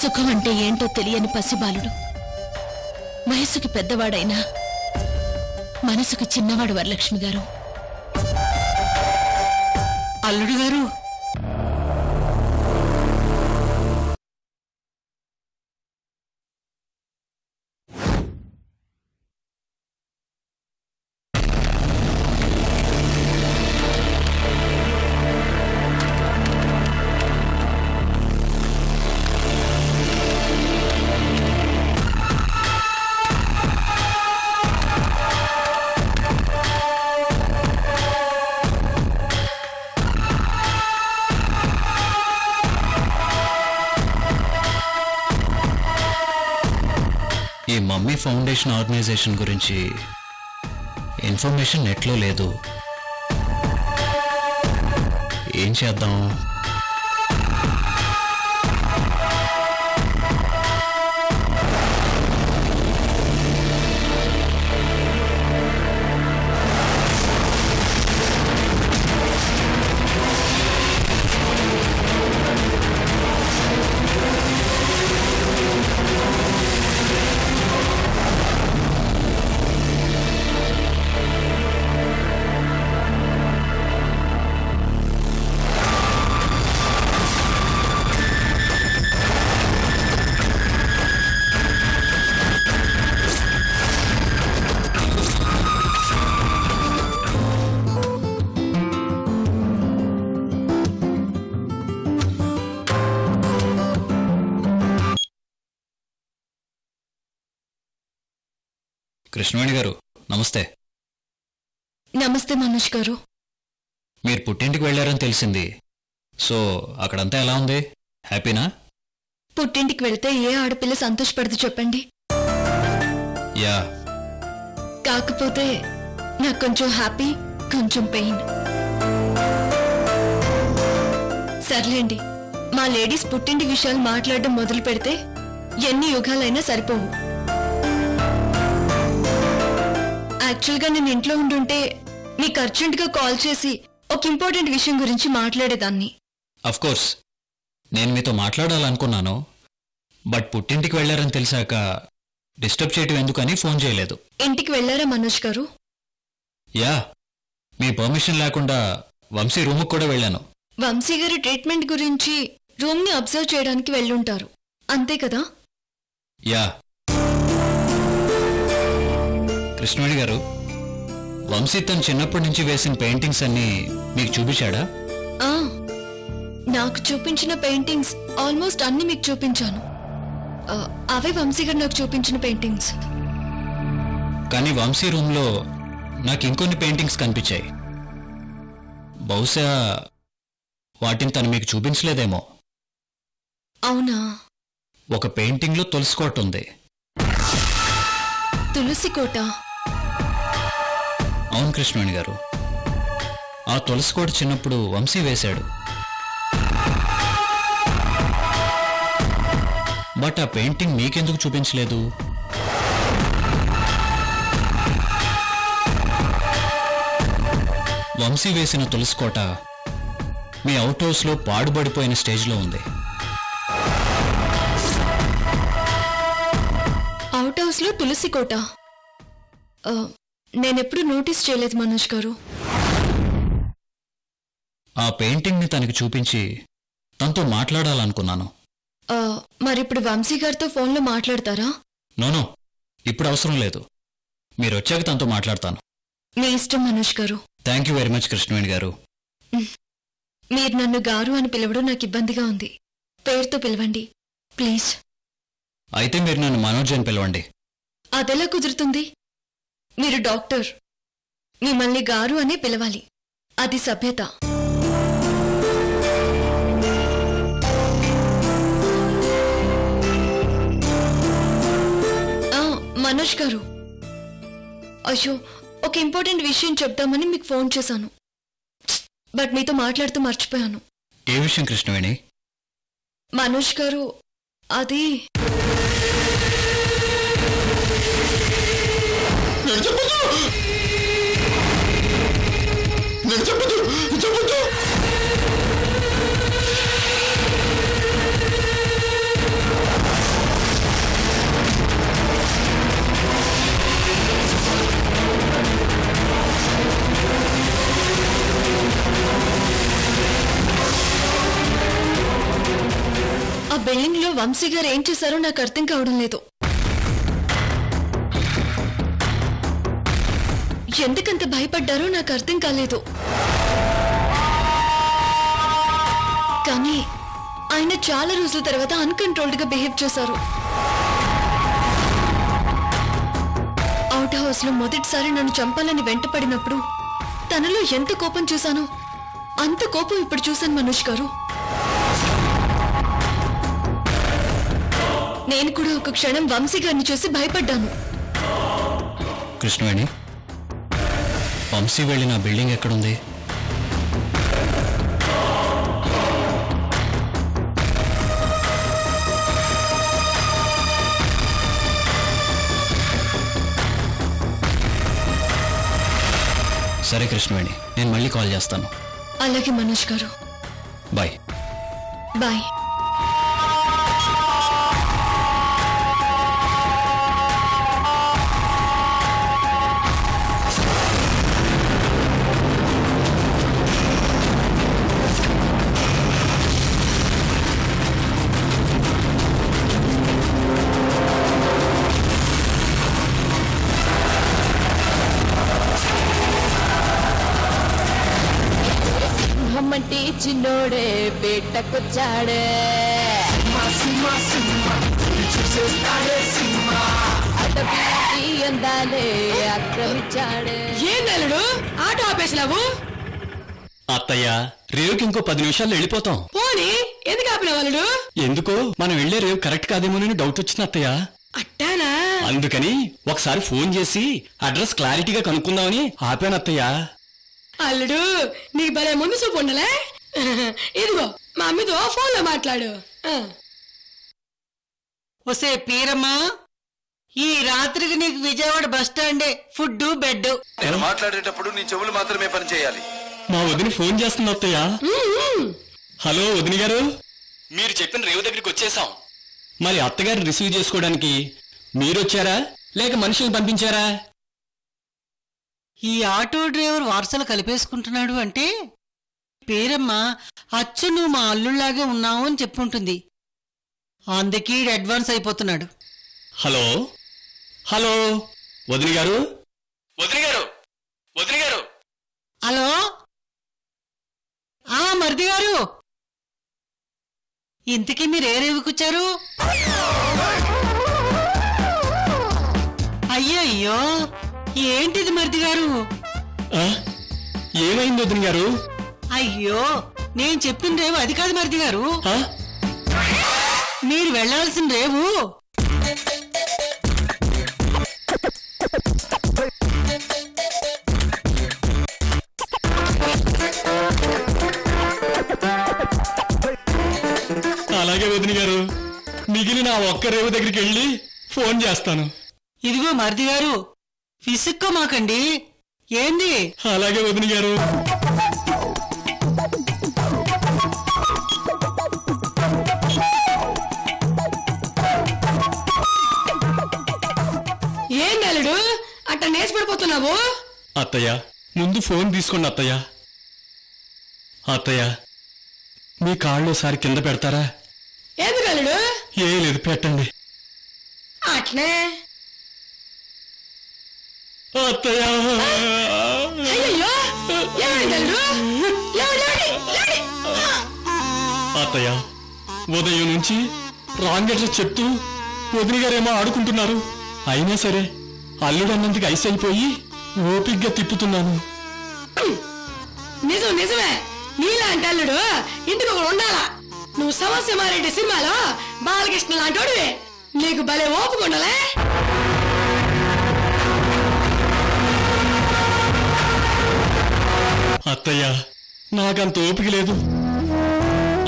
సుఖం అంటే ఏంటో తెలియని పసిబాలుడు వయసుకి పెద్దవాడైనా మనసుకు చిన్నవాడు వరలక్ష్మి గారు. అల్లుడు గారు, ఈ మమ్మీ ఫౌండేషన్ ఆర్గనైజేషన్ గురించి ఇన్ఫర్మేషన్ నెట్లో లేదు. ఏం చేద్దాం? కృష్ణవేణి గారు నమస్తే. నమస్తే మనోజ్ గారు. మీరు పుట్టింటికి వెళ్ళారని తెలిసింది. సో అక్కడంతా ఎలా ఉంది? హ్యాపీనా? పుట్టింటికి వెళ్తే ఏ ఆడపిల్ల సంతోషపడదు చెప్పండి. యా. కాకపోతే నాకు కొంచెం హ్యాపీ, కొంచెం పెయిన్. సర్లేండి, మా లేడీస్ పుట్టింటి విషయాలు మాట్లాడడం మొదలు పెడితే ఎన్ని యుగాలైనా సరిపోవు. యాక్చువల్గా నేను ఇంట్లో ఉండుంటే మీకు అర్జెంట్గా కాల్ చేసి ఒక ఇంపార్టెంట్ విషయం గురించి మాట్లాడేదాన్ని. అఫ్ కోర్స్ నేను మీతో మాట్లాడాలనుకున్నాను. బట్ పుట్టింటికి వెళ్ళారని తెలిసాక డిస్టర్బ్ చేయటం ఎందుకని ఫోన్ చేయలేదు. ఇంటికి వెళ్ళారా మనోజ్ గారు? యా, మీ పర్మిషన్ లేకుండా వంశీ రూమ్కి కూడా వెళ్ళాను. వంశీ గారి ట్రీట్మెంట్ గురించి రూమ్ని అబ్జర్వ్ చేయడానికి వెళ్ళుంటారు, అంతే కదా? యా. కృష్ణవేణి గారు, వంశీ తను చిన్నప్పటి నుంచి వేసిన పెయింటింగ్స్ అన్ని మీకు చూపించాడా? నాకు చూపించిన పెయింటింగ్స్ ఆల్మోస్ట్ అన్ని మీకు చూపించాను. అవే వంశీ గారు నాకు చూపించిన పెయింటింగ్స్. కానీ వంశీ రూమ్లో నాకు ఇంకొన్ని పెయింటింగ్స్ కనిపించాయి. బహుశా వాటిని తను మీకు చూపించలేదేమో. అవునా? ఒక పెయింటింగ్లో తులసి కోట ఉంది. తులసి కోట? అవును కృష్ణవేణి గారు, ఆ తులసి కోట చిన్నప్పుడు వంశీ వేశాడు. బట్ ఆ పెయింటింగ్ మీకెందుకు చూపించలేదు? వంశీ వేసిన తులసి కోట మీ అవుట్ హౌస్లో పాడుబడిపోయిన స్టేజ్లో ఉంది. అవుట్ హౌస్లో తులసి కోట నేనెప్పుడు నోటీస్ చేయలేదు మనోజ్ గారు. ఆ పెయింటింగ్ని తనకి చూపించి తనతో మాట్లాడాలనుకున్నాను. మరిప్పుడు వంశీ గారితో ఫోన్లో మాట్లాడతారా? నోనో, ఇప్పుడు అవసరం లేదు. మీరు వచ్చాక తనతో మాట్లాడతాను. మీ ఇష్టం మనోజ్ గారు. Thank you very much Krishnaveni గారు. మీరు నన్ను గారు అని పిలవడం నాకు ఇబ్బందిగా ఉంది. పేరుతో పిలవండి ప్లీజ్. అయితే మీరు నన్ను మనోజ్ అని పిలవండి. అదెలా కుదురుతుంది? మీరు డాక్టర్, మిమ్మల్ని గారు అనే పిలవాలి. అది సభ్యత. మనోజ్ గారు, అయ్యో, ఒక ఇంపార్టెంట్ విషయం చెప్తామని మీకు ఫోన్ చేశాను. బట్ మీతో మాట్లాడుతూ మర్చిపోయాను. ఏ విషయం కృష్ణవేణి? మనోజ్ గారు, అది బిల్డింగ్ లో వంశీ గారు ఏం చేశారో నాకు అర్థం కావడం లేదు. ఎందుకంత భయపడ్డారో నాకు అర్థం కాలేదు. కానీ ఆయన చాలా రోజుల తర్వాత అన్కంట్రోల్డ్ గా బిహేవ్ చేశారు. అవుట్ హౌస్ లో మొదటిసారి నన్ను చంపాలని వెంటపడినప్పుడు తనలో ఎంత కోపం చూశానో అంత కోపం ఇప్పుడు చూశాను మనోజ్ గారు. నేను కూడా ఒక క్షణం వంశీ గారిని చూసి భయపడ్డాను. కృష్ణవేణి, వంశీ వెళ్ళిన బిల్డింగ్ ఎక్కడుంది? సరే కృష్ణవేణి, నేను మళ్ళీ కాల్ చేస్తాను. అలాగే మనోజ్ గారు. బాయ్. బాయ్. అంటే చిన్నోడే వేటకొచ్చాడే, అటపి అందాలే ఆక్రమించాడే. ఏం నెలడు ఆటో ఆపేసినావు? అత్తయ్య, రేవుకి ఇంకో 10 నిమిషాల్లో వెళ్ళిపోతాం. పోనీ ఎందుకు ఆపిన వాళ్ళు? ఎందుకో మనం వెళ్లే రేవు కరెక్ట్ కాదేమోనని డౌట్ వచ్చింది అత్తయ్య. అట్టానా? అందుకని ఒకసారి ఫోన్ చేసి అడ్రస్ క్లారిటీగా కనుక్కుందామని ఆపాను అత్తయ్య. అల్లుడు నీకు భలే ముందు చూపు ఉండలే. ఇదిగో మా అమ్మతో ఫోన్ లో మాట్లాడు. ఒసే పీరమ్మా, ఈ రాత్రికి నీకు విజయవాడ బస్టాండే ఫుడ్ బెడ్. నేను మాట్లాడేటప్పుడు నీ చెవులు మాత్రమే పని చేయాలి. మా వదిన ఫోన్ చేస్తుంది అత్తయ్య. హలో వదిన గారు, మీరు చెప్పిన రేవు దగ్గరికి వచ్చేసాం. మరి అత్తగారిని రిసీవ్ చేసుకోవడానికి మీరొచ్చారా లేక మనుషులు పంపించారా? ఈ ఆటో డ్రైవర్ వార్సలు కలిపేసుకుంటున్నాడు అంటే పేరమ్మ అచ్చు నువ్వు మా అల్లుళ్లాగే ఉన్నావు అని చెప్పుంటుంది. అందుకే అడ్వాన్స్ అయిపోతున్నాడు. హలో హలో వదిన గారు, వదిన గారు, వదిన గారు. హలో, మరిది గారు, ఇంతకీ మీరు ఏ రేవుకొచ్చారు? అయ్యయ్యో, ఏంటిది మరిది గారు? ఏమైంది వదిన గారు? అయ్యో, నేను చెప్పిన రేవు అది కాదు మరిది గారు. మీరు వెళ్లాల్సిన రేవు అలాగే వదిన గారు, మిగిలిన ఒక్క రేవు దగ్గరికి వెళ్ళి ఫోన్ చేస్తాను. ఇదిగో మరిది గారు, విసుక్కోమాకండి. ఏంది? అలాగే వదిన గారు. ఏం నెలడు అట్ట నేసి పడిపోతున్నావు? అత్తయ్య, ముందు ఫోన్ తీసుకోండి అత్తయ్య. అత్తయ్య, మీ కాళ్ళు ఒకసారి కింద పెడతారా? ఎందుకు అల్లుడు? ఏ లేదు, పెట్టండి. అట్నే. అత్తయ్య, అయ్యయ్యో, ఏమైంది అల్లుడు? అత్తయ్య, ఉదయం నుంచి రాంగ్ అడ్రస్ చెప్తూ వదిన గారేమో ఆడుకుంటున్నారు. అయినా సరే అల్లుడు అన్నందుకు ఐస్ అయిపోయి ఓపిగ్గా తిప్పుతున్నాను. నిజమే, నీలాంటి అల్లుడు ఇంటికి ఒకడు ఉండాలా. నువ్వు సమస్య మారెడ్డి సినిమాలో బాలకృష్ణ లాంటోడివి. నీకు భలే ఓపుకుండలే. అత్తయ్య, నాకంత ఓపిక లేదు.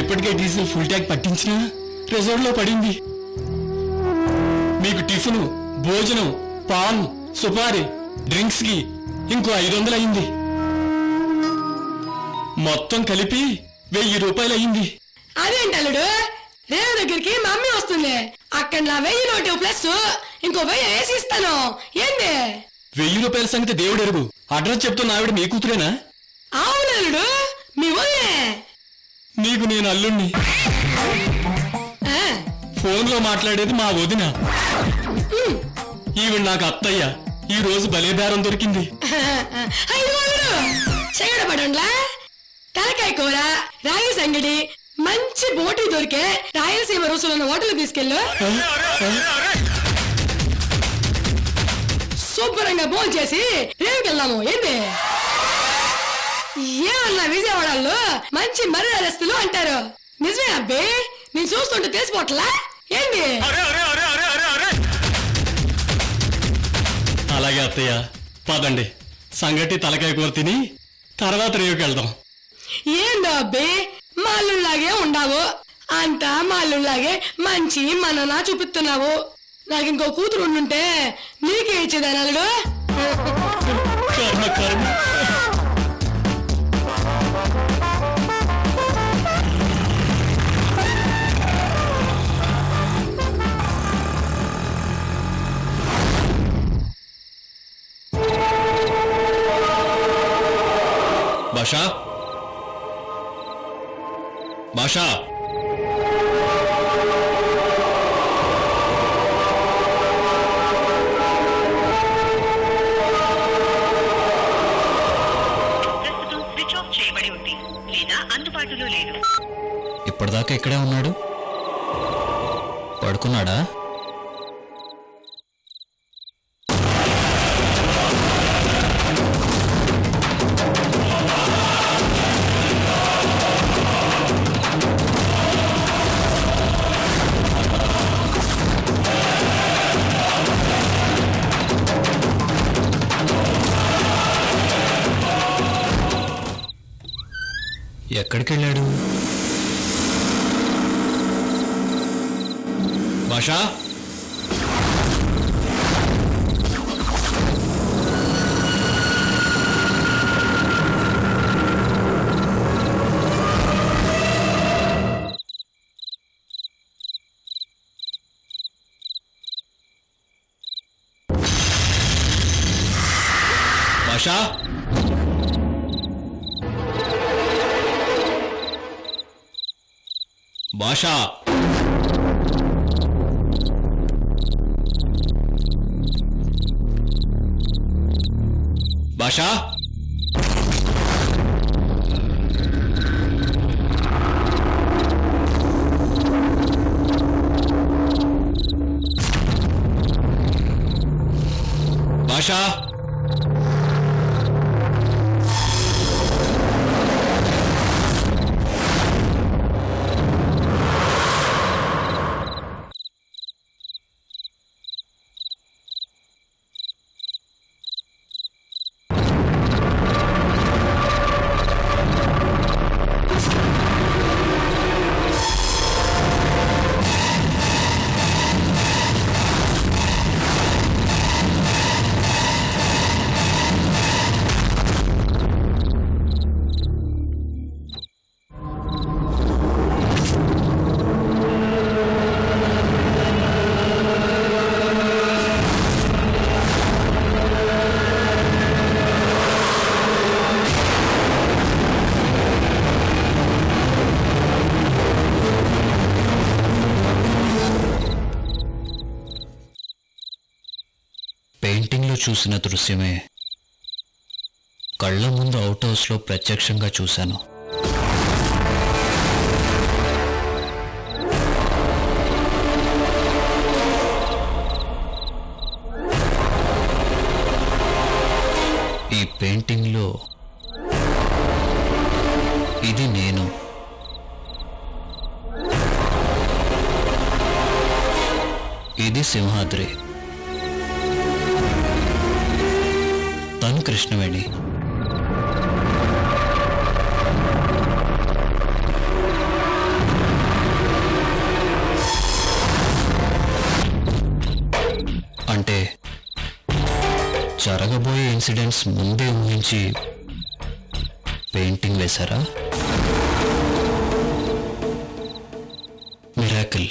ఇప్పటికే డీజిల్ ఫుల్ ట్యాంక్ పట్టించినా రిజర్వ్ లో పడింది. మీకు టిఫిన్, భోజనం, పాన్, సుపారీ, డ్రింక్స్ కి ఇంకో 500 అయింది. మొత్తం కలిపి 1000 రూపాయలు అయింది. అదేంటల్లుడు, రేవు దగ్గరికి మా అమ్మ వస్తుంది. అక్కడ నా 1000 నోటు ప్లస్ ఇంకో 1000 వేసి ఇస్తాను. ఏంది? 1000 రూపాయల సంగతి దేవుడు ఎరుగు. అడ్రస్ చెప్తున్న ఆవిడ మీ కూతురేనా? అవునల్లుడు, మీ వదిలే. నీకు నేను అల్లుణ్ణి. ఫోన్లో మాట్లాడేది మా వదిన. ఈవిడ నాకు అత్తయ్య. ఈ రోజు భలే బేరం దొరికింది. చేయడపడంలా తలకాయ కూర, రాగి సంగడి, మంచి బోటి దొరికే రాయలసీమ రుసులున్న హోటల్ తీసుకెళ్ళు. శుభ్రంగా భోజనం చేసి రేవుకెళ్దాము. ఏంటి ఏమన్నా విజయవాడలో మంచి మర్యాదస్తులు అంటారు. నిజమే అబ్బే, నేను చూస్తుంటే తెలిసిపోట్లా ఏంటి? అలాగే అత్తయ్య, పదండి. సంగటి తలకాయ కూర తిని తర్వాత రేవుకెళ్దాం. ఏందో అబ్బే, మాల్లులాగే ఉండావు. అంతా మాల్లులాగే మంచి మననా చూపిస్తున్నావు. నాకు ఇంకో కూతురు ఉండుంటే నీకే ఇచ్చేదాని అల్లుడు. కర్మ కర్మ. భాషా, భాషా, ఇప్పటిదాకా ఇక్కడే ఉన్నాడు. పడుకున్నాడా? ఎక్కడికి వెళ్ళాడు? భాషా, భాషా, భాషా, భాషా, భాషా, పెయింటింగ్లో చూసిన దృశ్యమే కళ్ళ ముందు అవుట్ హౌస్లో ప్రత్యక్షంగా చూశాను. ఈ పెయింటింగ్లో ఇది నేను. ఇది సింహాద్రి, తను కృష్ణవేణి. అంటే జరగబోయే ఇన్సిడెంట్స్ ముందే ఊహించి పెయింటింగ్ వేశారా? మిరాకిల్.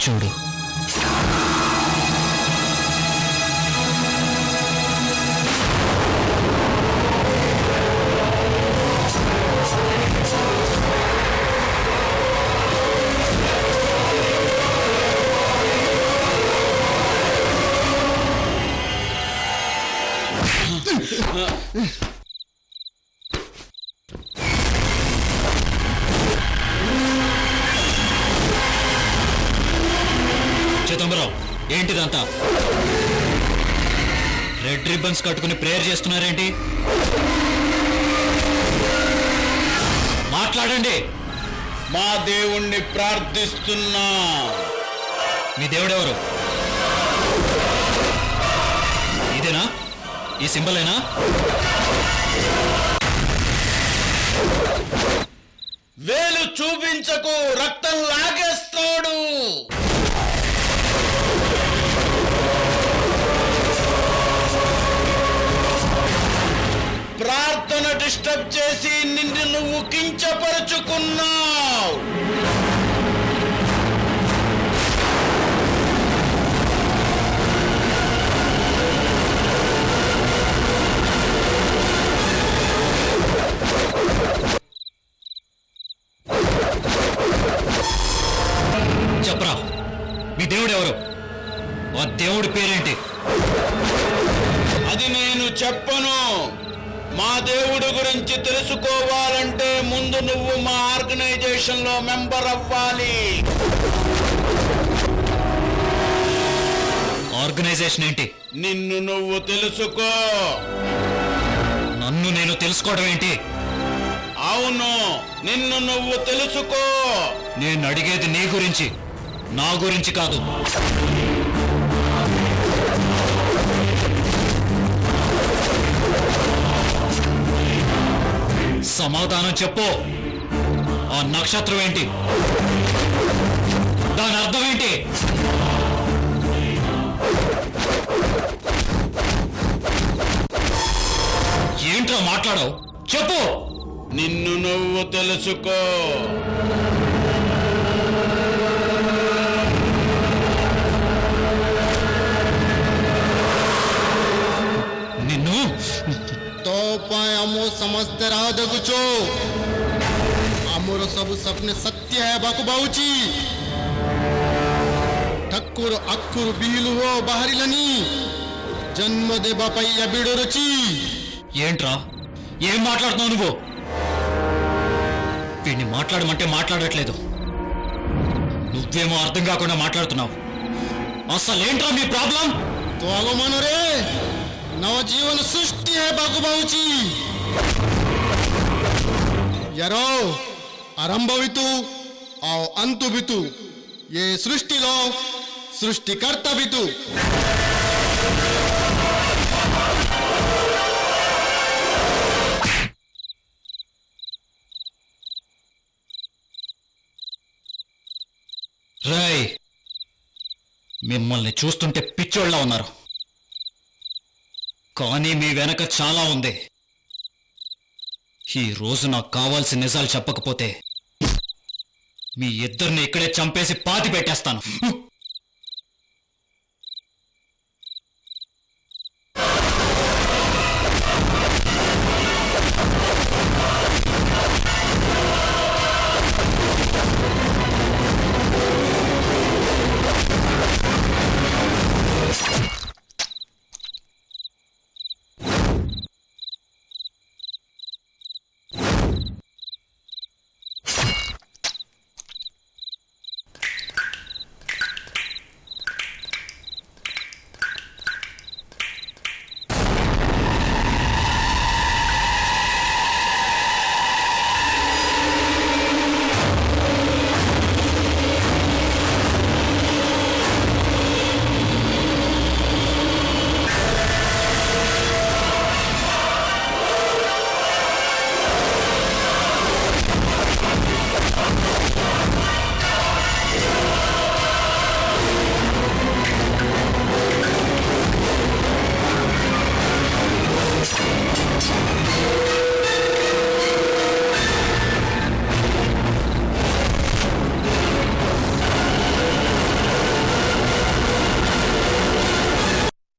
చూడు. చిదంబరం, ఏంటిదంతా? రెడ్ రిబ్బన్స్ కట్టుకుని ప్రేయర్ చేస్తున్నారేంటి? మాట్లాడండి. మా దేవుణ్ణి ప్రార్థిస్తున్నా. మీ దేవుడెవరు? ఇదేనా? ఈ సింబలేనా? వేలు చూపించకు, రక్తం లాగేస్తాడు. ప్రార్థన డిస్టర్బ్ చేసి నిన్ను నువ్వు కించపరుచుకున్నావు. చెప్పరా, మీ దేవుడెవరు? ఆ దేవుడి పేరేంటి? అది నేను చెప్పను. మా దేవుడి గురించి తెలుసుకోవాలంటే ముందు నువ్వు మా ఆర్గనైజేషన్ లో మెంబర్ అవ్వాలి. ఆర్గనైజేషన్ ఏంటి? నిన్ను నువ్వు తెలుసుకో. నన్ను నేను తెలుసుకోవడం ఏంటి? అవును, నిన్ను నువ్వు తెలుసుకో. నేను అడిగేది నీ గురించి, నా గురించి కాదు. సమాధానం చెప్పు. ఆ నక్షత్రం ఏంటి? దాని అర్థం ఏంటి? ఏంట్రా మాట్లాడవు? చెప్పు. నిన్ను నువ్వు తెలుసుకో. నిన్ను तो पाए अमो समझते रहा देखुचो अमोर सब सपने सत्य है बाकु बाउची ठक्कुर अक्कुर बीलु हो बाहरिలని जन्म दे बापయ్య బిడురుచి. ఏంట్రా, ఏం మాట్లాడుతున్నావు నువ్వు? వీడిని మాట్లాడమంటే మాట్లాడట్లేదు, నువ్వేమో అర్థం కాకుండా మాట్లాడుతున్నావు. అసలేంట్రా మీ ప్రాబ్లం? तो आगो मानो रे नवजीवन सृष्टि है बाकु बाउची यारो आरंभवितु आओ अंतु बितु ये सृष्टि लो सृष्टिकर्ता बितु. రేయ్, మిమ్మల్ని చూస్తుంటే పిచ్చోళ్ళ ఉన్నారు, కానీ మీ వెనక చాలా ఉంది. ఈ రోజు నాకు కావాల్సిన నిజాలు చెప్పకపోతే మీ ఇద్దరిని ఇక్కడే చంపేసి పాతి పెట్టేస్తాను.